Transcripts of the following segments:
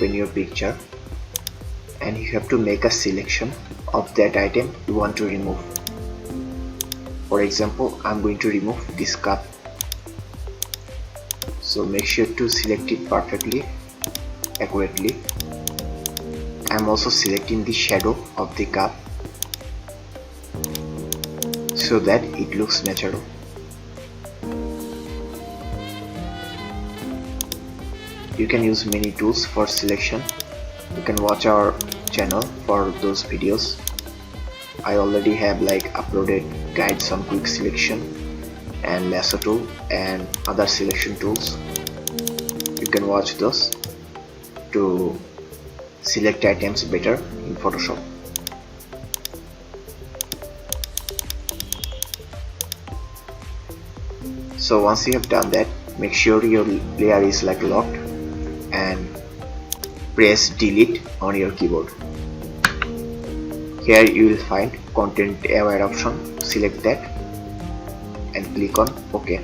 open your picture and you have to make a selection of that item you want to remove. For example, I'm going to remove this cup, so make sure to select it perfectly, accurately. I'm also selecting the shadow of the cup so that it looks natural. You can use many tools for selection. You can watch our channel for those videos. I already have uploaded guides on quick selection and lasso tool and other selection tools. You can watch those to select items better in Photoshop. So once you have done that, make sure your layer is locked and press delete on your keyboard. Here you will find content aware option. Select that and click on OK.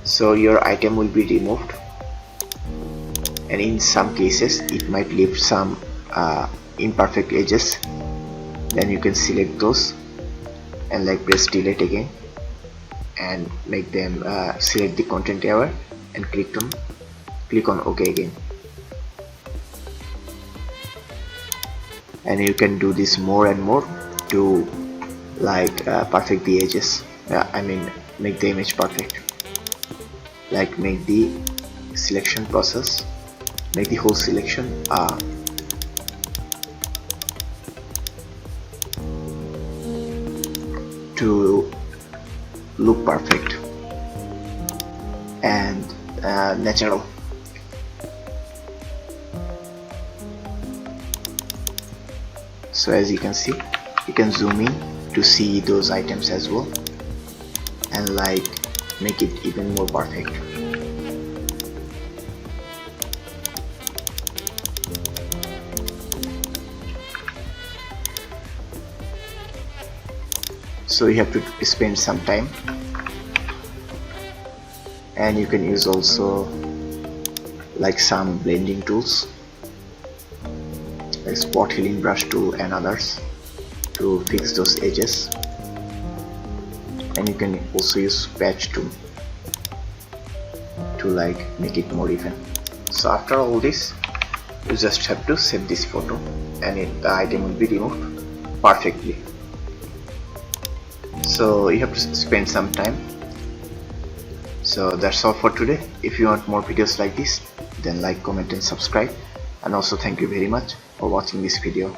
So your item will be removed, and in some cases it might leave some imperfect edges. Then you can select those and press delete again and make them select the content aware and click on OK again. And you can do this more and more to perfect the edges. Make the image perfect. Make the selection process, make the whole selection to look perfect and natural. So as you can see, you can zoom in to see those items as well and make it even more perfect. So you have to spend some time, and you can use also some blending tools like spot healing brush tool and others to fix those edges. And you can also use patch tool to make it more even. So after all this, you just have to save this photo and the item will be removed perfectly. So you have to spend some time. So that's all for today. If you want more videos like this, then like, comment and subscribe. And also thank you very much for watching this video.